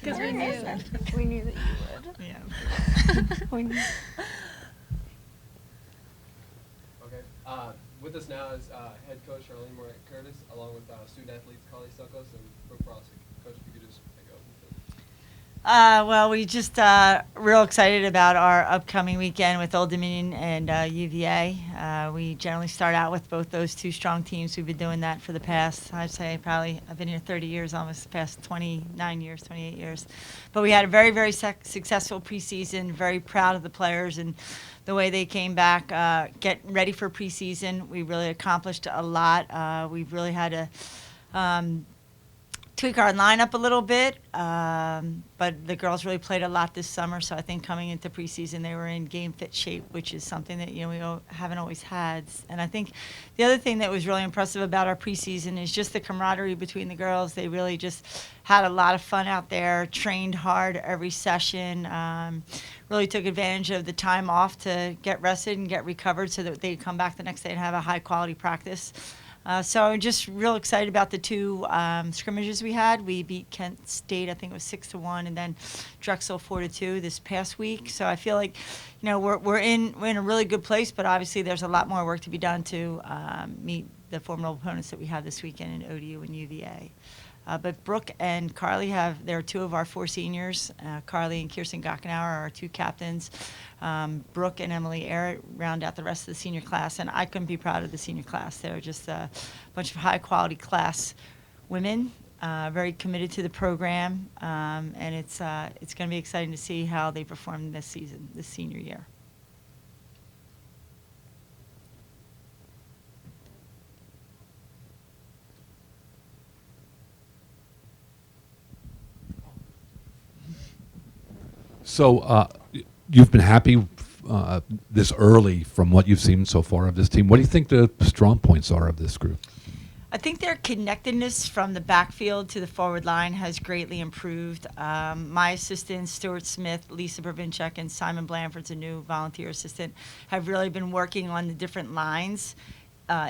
Because we knew. We knew that you would. Yeah. We knew. Okay. With us now is head coach Charlene Moret Curtis, along with student athletes Carly Suckos and Brooke Brosick. Coach, if you could just take over. Well, we just real excited about our upcoming weekend with Old Dominion and UVA. We generally start out with both those two strong teams. We've been doing that for the past, I'd say probably, I've been here 30 years, almost the past 29 years, 28 years. But we had a very, very successful preseason, very proud of the players and the way they came back, getting ready for preseason. We really accomplished a lot. We've really had to tweak our lineup a little bit, but the girls really played a lot this summer. So I think coming into preseason, they were in game fit shape, which is something that we haven't always had. And I think the other thing that was really impressive about our preseason is just the camaraderie between the girls. They really just had a lot of fun out there, trained hard every session, really took advantage of the time off to get rested and get recovered so that they'd come back the next day and have a high quality practice. So I'm just real excited about the two scrimmages we had. We beat Kent State, I think it was 6-1, and then Drexel 4-2 this past week. So I feel like, we're in a really good place, but obviously there's a lot more work to be done to meet the formidable opponents that we have this weekend in ODU and UVA. But Brooke and Carly they're two of our four seniors. Carly and Kirsten Gockenauer are our two captains. Brooke and Emily Arrett round out the rest of the senior class, and I couldn't be proud of the senior class. They're just a bunch of high-quality class women, very committed to the program, and it's going to be exciting to see how they perform this season, this senior year. So you've been happy this early from what you've seen so far of this team. What do you think the strong points are of this group? I think their connectedness from the backfield to the forward line has greatly improved. My assistants, Stuart Smith, Lisa Bervinchuk, and Simon Blanford's a new volunteer assistant, have really been working on the different lines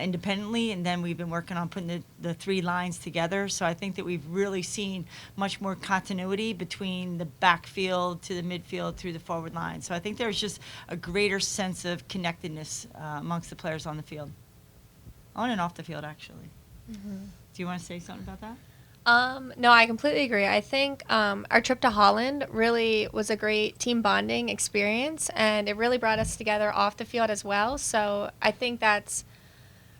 independently, and then we've been working on putting the three lines together. So I think that we've really seen much more continuity between the backfield to the midfield through the forward line. So I think there's just a greater sense of connectedness amongst the players on the field, on and off the field, actually. Mm-hmm. Do you want to say something about that? No, I completely agree. I think our trip to Holland really was a great team bonding experience, and it really brought us together off the field as well. So I think that's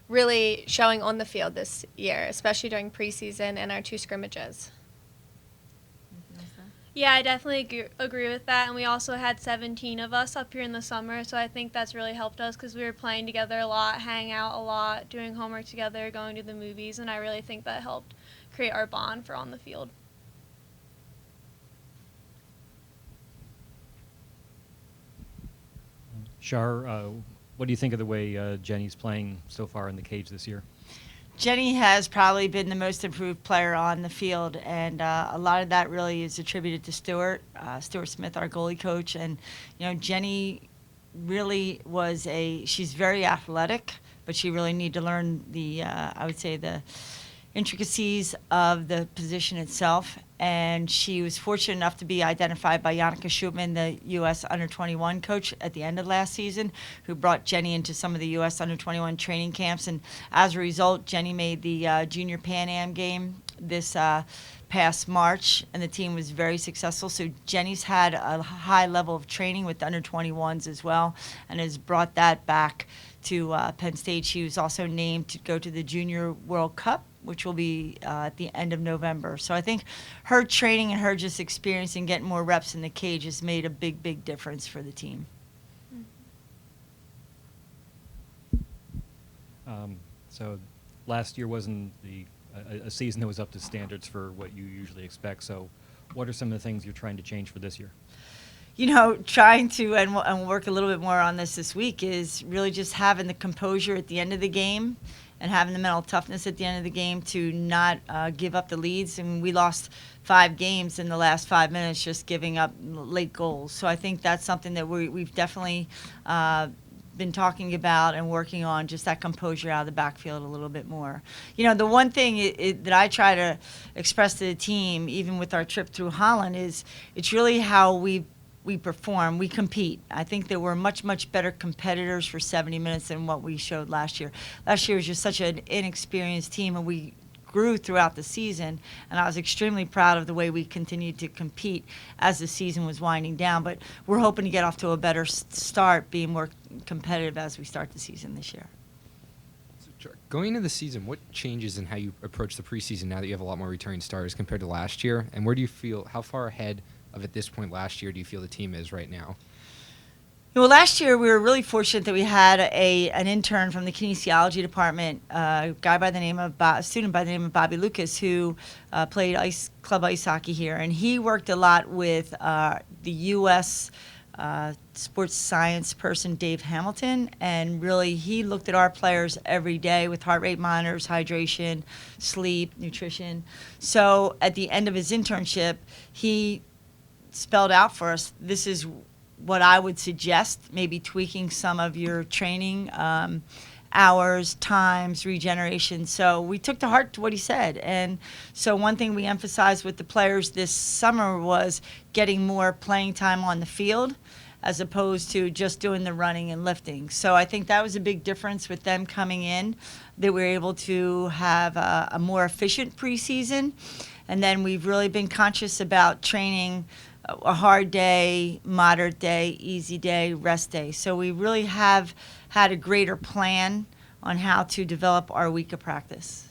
really showing on the field this year, especially during preseason and our two scrimmages. Yeah, I definitely agree with that. And we also had 17 of us up here in the summer, so I think that's really helped us because we were playing together a lot, hanging out a lot, doing homework together, going to the movies, and I really think that helped create our bond for on the field. Shar, what do you think of the way Jenny's playing so far in the cage this year? Jenny has probably been the most improved player on the field, and a lot of that really is attributed to Stuart Smith, our goalie coach. And, Jenny really she's very athletic, but she really needed to learn I would say the intricacies of the position itself. And she was fortunate enough to be identified by Yannicka Schutman, the U.S. Under-21 coach at the end of last season, who brought Jenny into some of the U.S. Under-21 training camps. And as a result, Jenny made the Junior Pan Am game this past March, and the team was very successful. So Jenny's had a high level of training with the Under-21s as well, and has brought that back to Penn State. She was also named to go to the Junior World Cup, which will be at the end of November. So I think her training and her just experience and getting more reps in the cage has made a big, big difference for the team. So last year wasn't a season that was up to standards for what you usually expect. So what are some of the things you're trying to change for this year? Trying to, and we'll work a little bit more on this week, is really just having the composure at the end of the game and having the mental toughness at the end of the game to not give up the leads. And we lost 5 games in the last 5 minutes just giving up late goals. So I think that's something that we've definitely been talking about and working on just that composure out of the backfield a little bit more. You know, the one thing that I try to express to the team, even with our trip through Holland, is it's really how we perform, we compete. I think that we're much better competitors for 70 minutes than what we showed last year. Last year was just such an inexperienced team, and we grew throughout the season, and I was extremely proud of the way we continued to compete as the season was winding down. But we're hoping to get off to a better start, being more competitive as we start the season this year. Going into the season, what changes in how you approach the preseason now that you have a lot more returning starters compared to last year? And where do you feel, how far ahead of at this point last year do you feel the team is right now? Well, last year we were really fortunate that we had an intern from the kinesiology department, a student by the name of Bobby Lucas, who played club ice hockey here, and he worked a lot with the U.S. Sports science person Dave Hamilton, and really he looked at our players every day with heart rate monitors, hydration, sleep, nutrition. So at the end of his internship, he spelled out for us, this is what I would suggest, maybe tweaking some of your training hours, times, regeneration. So we took to heart what he said. And so one thing we emphasized with the players this summer was getting more playing time on the field as opposed to just doing the running and lifting. So I think that was a big difference with them coming in, that we were able to have a more efficient preseason. And then we've really been conscious about training a hard day, moderate day, easy day, rest day. So we really have had a greater plan on how to develop our week of practice.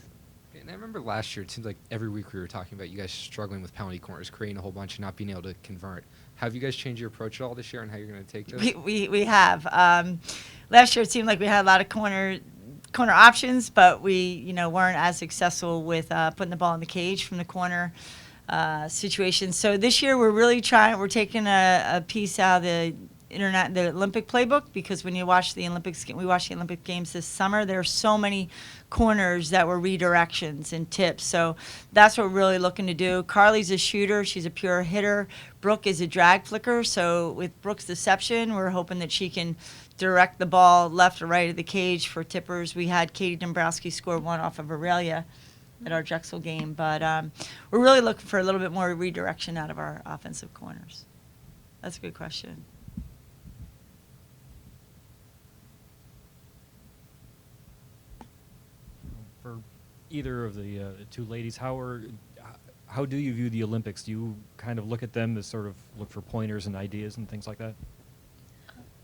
And I remember last year, it seemed like every week we were talking about you guys struggling with penalty corners, creating a whole bunch and not being able to convert. Have you guys changed your approach at all this year and how you're going to take this? We have. Last year it seemed like we had a lot of corner options, but we weren't as successful with putting the ball in the cage from the corner situation. So this year we're really we're taking a piece out of the Olympic playbook, because when you watch the Olympics, we watched the Olympic Games this summer, there are so many corners that were redirections and tips. So that's what we're really looking to do. Carly's a shooter. She's a pure hitter. Brooke is a drag flicker. So with Brooke's deception, we're hoping that she can direct the ball left or right of the cage for tippers. We had Katie Dombrowski score one off of Aurelia at our Drexel game. But we're really looking for a little bit more redirection out of our offensive corners. That's a good question. For either of the two ladies, how do you view the Olympics? Do you kind of look at them as sort of look for pointers and ideas and things like that?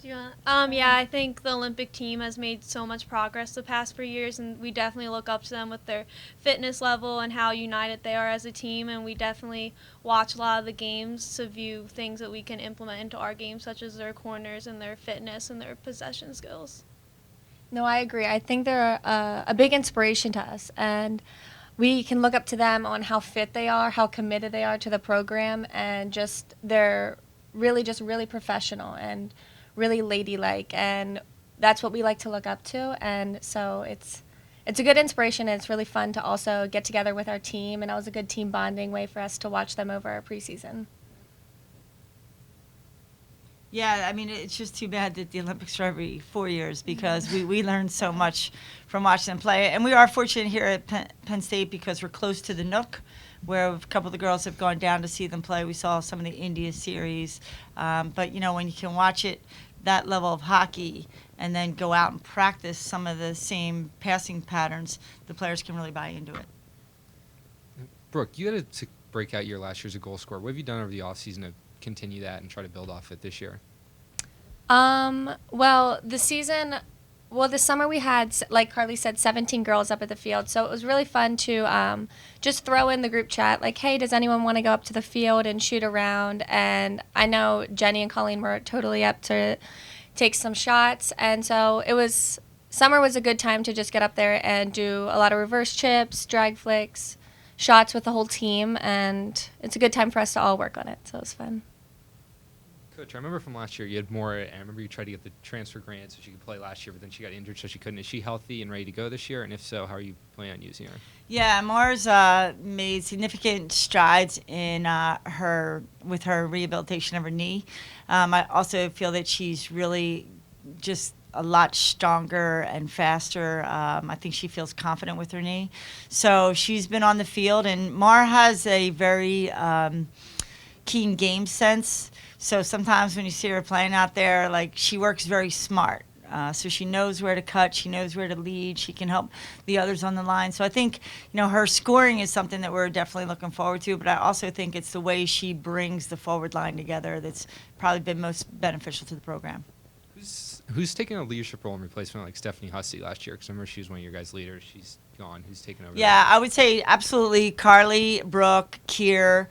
Do you want? Yeah, I think the Olympic team has made so much progress the past 4 years, and we definitely look up to them with their fitness level and how united they are as a team. And we definitely watch a lot of the games to view things that we can implement into our game, such as their corners and their fitness and their possession skills. No, I agree. I think they're a big inspiration to us, and we can look up to them on how fit they are, how committed they are to the program, and they're really professional and really ladylike, and that's what we like to look up to. And so it's a good inspiration, and it's really fun to also get together with our team, and that was a good team bonding way for us to watch them over our preseason. Yeah, I mean, it's just too bad that the Olympics are every 4 years, because we learned so much from watching them play. And we are fortunate here at Penn State because we're close to the Nook, where a couple of the girls have gone down to see them play. We saw some of the India series. But, when you can watch it, that level of hockey, and then go out and practice some of the same passing patterns, the players can really buy into it. Brooke, you had a breakout year last year as a goal scorer. What have you done over the offseason to continue that and try to build off it this year? Well, this summer we had, like Carly said, 17 girls up at the field. So it was really fun to just throw in the group chat, like, hey, does anyone want to go up to the field and shoot around? And I know Jenny and Colleen were totally up to take some shots. And so summer was a good time to just get up there and do a lot of reverse chips, drag flicks, shots with the whole team. And it's a good time for us to all work on it. So it was fun. Coach, I remember from last year you had more. I remember you tried to get the transfer grant so she could play last year, but then she got injured, so she couldn't. Is she healthy and ready to go this year? And if so, how are you planning on using her? Yeah, Mars made significant strides in her rehabilitation of her knee. I also feel that she's really just a lot stronger and faster. I think she feels confident with her knee. So she's been on the field, and Mar has a very keen game sense. So sometimes when you see her playing out there, like, she works very smart. So she knows where to cut, she knows where to lead, she can help the others on the line. So I think, her scoring is something that we're definitely looking forward to, but I also think it's the way she brings the forward line together that's probably been most beneficial to the program. Who's taking a leadership role in replacement like Stephanie Hussey last year? Because I remember she was one of your guys' leaders. She's gone. Who's taken over? Yeah, I would say absolutely Carly, Brooke, Kier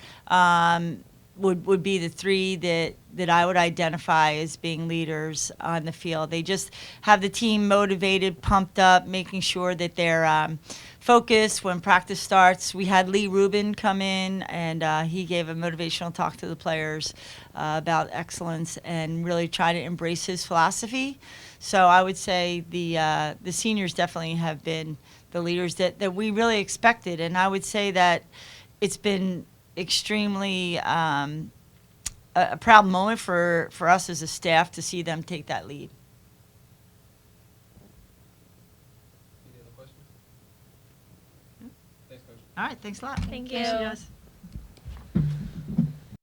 would be the three that I would identify as being leaders on the field. They just have the team motivated, pumped up, making sure that they're focused when practice starts. We had Lee Rubin come in, and he gave a motivational talk to the players about excellence and really try to embrace his philosophy. So I would say the seniors definitely have been the leaders that we really expected, and I would say that it's been extremely a proud moment for us as a staff to see them take that lead. Any other questions? Thanks, Coach. All right, thanks a lot. Thank Appreciate you. us.